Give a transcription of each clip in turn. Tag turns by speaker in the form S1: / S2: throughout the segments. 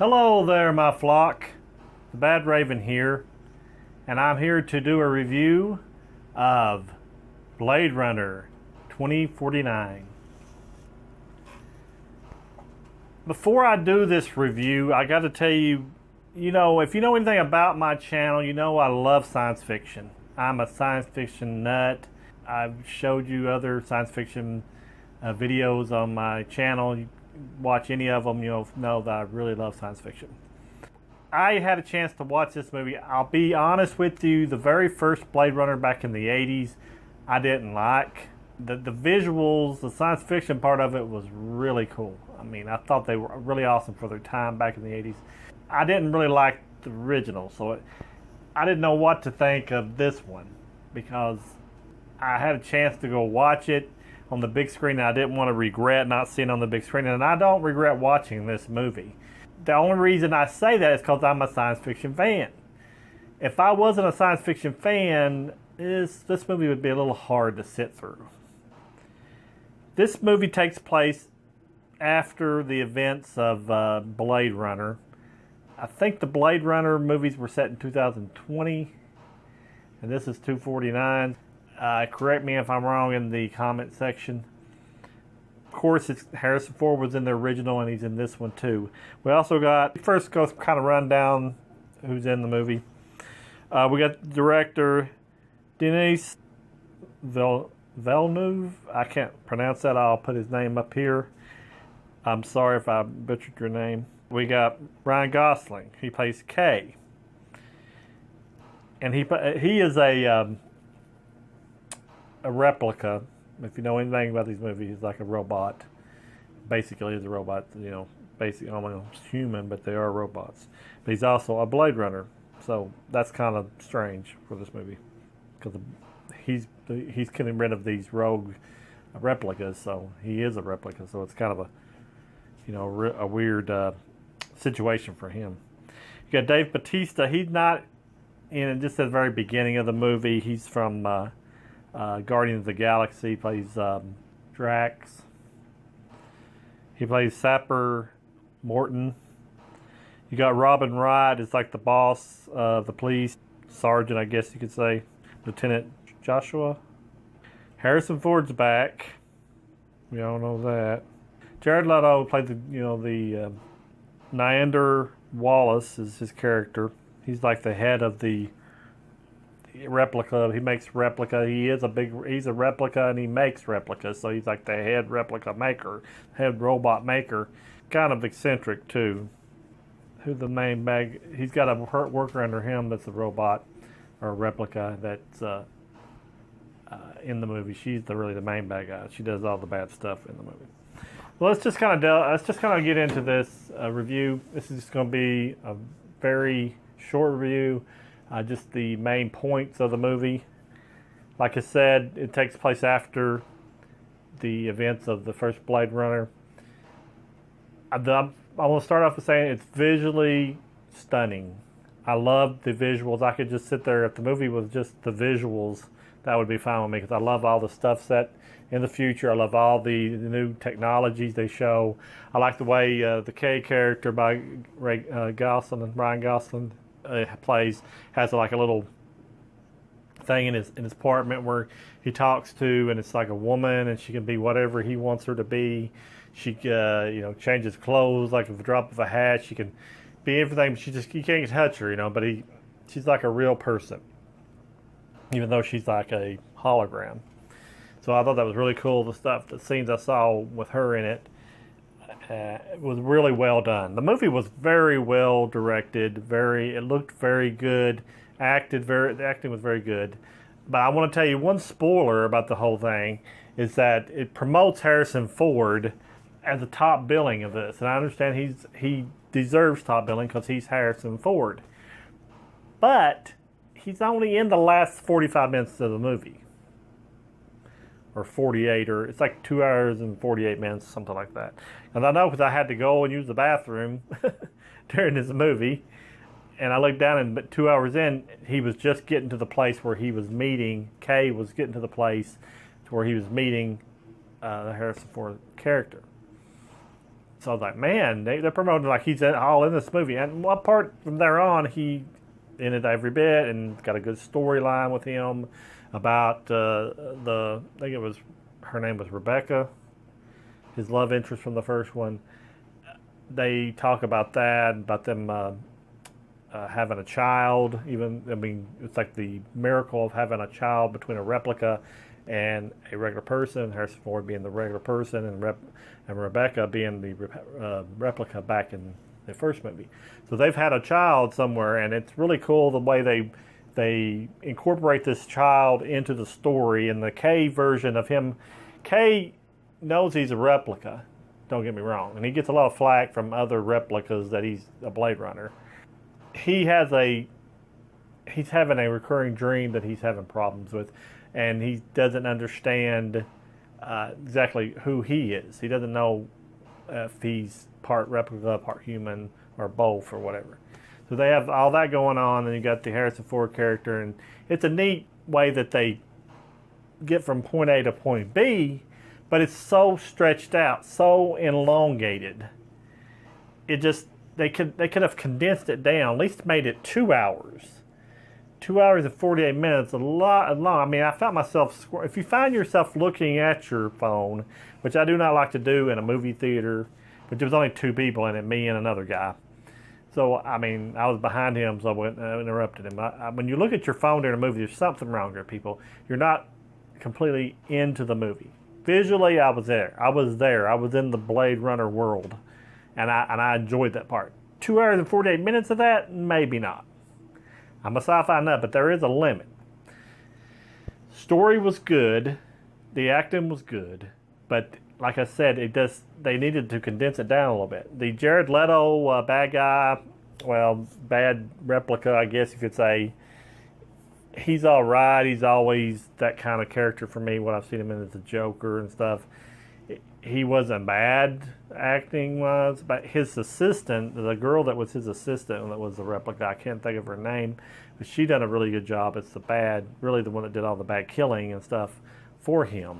S1: Hello there, my flock. The Badraven here, and I'm here to do a review of Blade Runner 2049. Before I do this review, I got to tell you, if you know anything about my channel, you know I love science fiction. I'm a science fiction nut. I've showed you other science fiction videos on my channel. You watch any of them, you'll know that I really love science fiction. I had a chance to watch this movie. I'll be honest with you, the very first Blade Runner back in the 80s, I didn't like. The visuals, the science fiction part of it was really cool. I mean, I thought they were really awesome for their time back in the 80s. I didn't really like the original, so I didn't know what to think of this one because I had a chance to go watch it on the big screen, and I didn't want to regret not seeing it on the big screen, and I don't regret watching this movie. The only reason I say that is because I'm a science fiction fan. If I wasn't a science fiction fan, this movie would be a little hard to sit through. This movie takes place after the events of Blade Runner. I think the Blade Runner movies were set in 2020, and this is 249. Correct me if I'm wrong in the comment section. Of course, Harrison Ford was in the original, and he's in this one too. We also got, first go kind of run down who's in the movie. We got director Denis Villeneuve. I can't pronounce that. I'll put his name up here. I'm sorry if I butchered your name. We got Ryan Gosling. He plays K. And he is a replica. If you know anything about these movies, he's like a robot. Basically, he's a robot. Basically almost human, but they are robots. But he's also a Blade Runner, so that's kind of strange for this movie because he's getting rid of these rogue replicas. So he is a replica. So it's kind of a weird situation for him. You got Dave Bautista. He's not in just at the very beginning of the movie. He's from Guardians of the Galaxy. He plays Drax. He plays Sapper Morton. You got Robin Wright. It's like the boss of the police sergeant, I guess you could say, Lieutenant Joshua. Harrison Ford's back. We all know that. Jared Leto played the Neander Wallace is his character. He's like the head of the replica. He makes replica. He's a replica, and he makes replicas. So he's like the head replica maker, head robot maker. Kind of eccentric too. Who the main bag? He's got a worker under him that's a robot or a replica that's in the movie. She's really the main bad guy. She does all the bad stuff in the movie. Well, let's just kind of get into this review. This is just going to be a very short review. Just the main points of the movie. Like I said, it takes place after the events of the first Blade Runner. I want to start off with saying it's visually stunning. I love the visuals. I could just sit there. If the movie was just the visuals, that would be fine with me because I love all the stuff set in the future. I love all the new technologies they show. I like the way the K character by Ryan Gosling plays has like a little thing in his apartment where he talks to, and it's like a woman, and she can be whatever he wants her to be. She changes clothes like with the drop of a hat. She can be everything, but you can't touch her, but she's like a real person, even though she's like a hologram. So I thought that was really cool. The scenes I saw with her in it was really well done. The movie was very well directed. It looked very good. The acting was very good. But I want to tell you one spoiler about the whole thing is that it promotes Harrison Ford as the top billing of this, and I understand he deserves top billing because he's Harrison Ford. But he's only in the last 45 minutes of the movie. Or 48, or it's like 2 hours and 48 minutes, something like that. And I know because I had to go and use the bathroom during this movie. And I looked down, and 2 hours in, he was just getting to the place where he was meeting, Kay was getting to the place to where he was meeting the Harrison Ford character. So I was like, man, they're promoting like he's all in this movie. And one part from there on, he in it every bit and got a good storyline with him about I think it was, her name was Rebecca, his love interest from the first one. They talk about that, about them having a child. Even, I mean, it's like the miracle of having a child between a replica and a regular person. Harrison Ford being the regular person, and Rebecca being the replica back in the first movie. So they've had a child somewhere, and it's really cool the way they incorporate this child into the story. In the Kay version of him, Kay knows he's a replica. Don't get me wrong, and he gets a lot of flack from other replicas that he's a Blade Runner. He's having a recurring dream that he's having problems with, and he doesn't understand exactly who he is. He doesn't know if he's part replica, part human, or both, or whatever. So they have all that going on, and you got the Harrison Ford character, and it's a neat way that they get from point A to point B, but it's so stretched out, so elongated. It just, they could have condensed it down, at least made it 2 hours. 2 hours and 48 minutes, a lot long. I mean, I found myself, if you find yourself looking at your phone, which I do not like to do in a movie theater, but there was only 2 people in it, me and another guy. So, I mean, I was behind him, so I interrupted him. When you look at your phone during a movie, there's something wrong here, people. You're not completely into the movie. Visually, I was there. I was in the Blade Runner world, and I enjoyed that part. 2 hours and 48 minutes of that? Maybe not. I'm a sci-fi nut, but there is a limit. Story was good. The acting was good. But like I said, they needed to condense it down a little bit. The Jared Leto bad guy, well, bad replica, I guess you could say, he's all right. He's always that kind of character for me, what I've seen him in as a Joker and stuff. He wasn't bad acting-wise, but his assistant, the girl that was his assistant, that was the replica, I can't think of her name, but she done a really good job. It's really the one that did all the bad killing and stuff for him.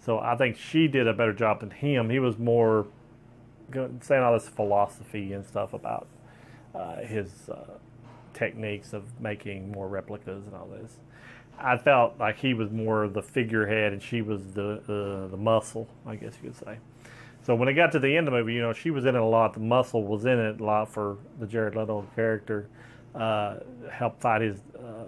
S1: So I think she did a better job than him. He was more saying all this philosophy and stuff about his techniques of making more replicas and all this. I felt like he was more the figurehead and she was the muscle, I guess you could say. So when it got to the end of the movie, you know, she was in it a lot. The muscle was in it a lot for the Jared Leto character, helped fight his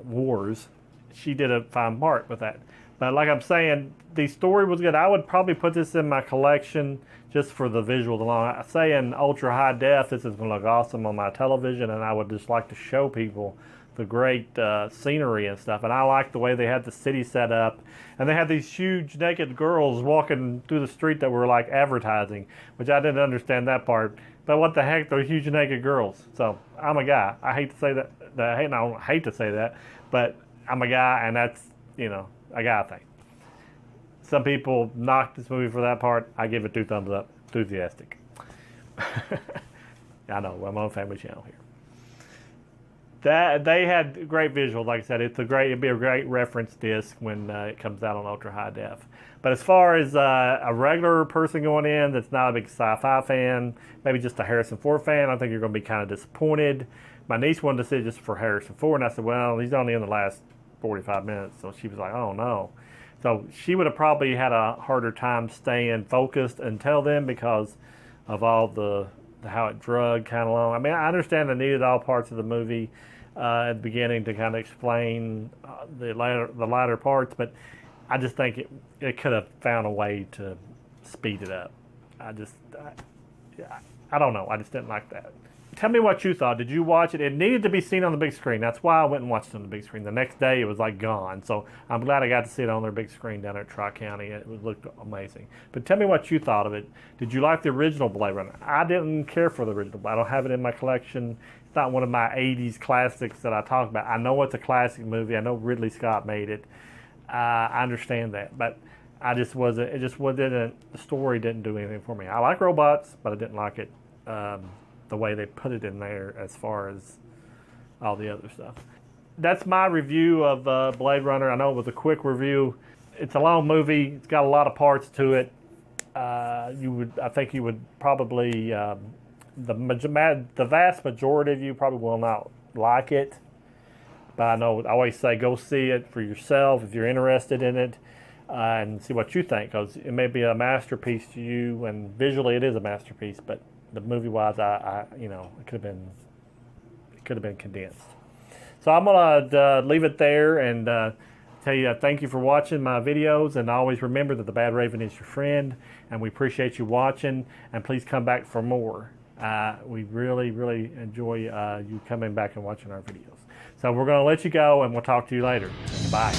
S1: wars. She did a fine part with that. But like I'm saying, the story was good. I would probably put this in my collection just for the visuals alone. I say in ultra high def, this is going to look awesome on my television, and I would just like to show people the great scenery and stuff. And I like the way they had the city set up, and they had these huge naked girls walking through the street that were like advertising, which I didn't understand that part. But what the heck, they're huge naked girls. So I'm a guy. I hate to say that. I don't hate to say that, but I'm a guy, and that's, you know, a guy thing. Some people knock this movie for that part. I give it 2 thumbs up. Enthusiastic. I know, I'm on a family channel here. That they had great visuals. Like I said, it'd be a great reference disc when it comes out on ultra high def. But as far as a regular person going in that's not a big sci-fi fan, maybe just a Harrison Ford fan, I think you're going to be kind of disappointed. My niece wanted to see it just for Harrison Ford, and I said, well, he's only in the last 45 minutes. So she was like, oh no. So she would have probably had a harder time staying focused until then because of all the how it drug kind of long. I mean, I understand they needed all parts of the movie at the beginning to kind of explain the latter parts, but I just think it could have found a way to speed it up. I don't know. I just didn't like that. Tell me what you thought. Did you watch it? It needed to be seen on the big screen. That's why I went and watched it on the big screen. The next day, it was like gone. So I'm glad I got to see it on their big screen down at Tri-County. It looked amazing. But tell me what you thought of it. Did you like the original Blade Runner? I didn't care for the original. I don't have it in my collection. It's not one of my 80s classics that I talk about. I know it's a classic movie. I know Ridley Scott made it. I understand that. But I just wasn't, the story didn't do anything for me. I like robots, but I didn't like it. The way they put it in there as far as all the other stuff. That's my review of Blade Runner. I know it was a quick review. It's a long movie. It's got a lot of parts to it. I think you would probably, the vast majority of you probably will not like it. But I know I always say go see it for yourself if you're interested in it, and see what you think, because it may be a masterpiece to you, and visually it is a masterpiece. But the movie wise, it could have been condensed. So I'm gonna leave it there and tell you thank you for watching my videos, and always remember that the Badraven is your friend, and we appreciate you watching, and please come back for more. We really, really enjoy you coming back and watching our videos. So we're going to let you go, and we'll talk to you later. Bye.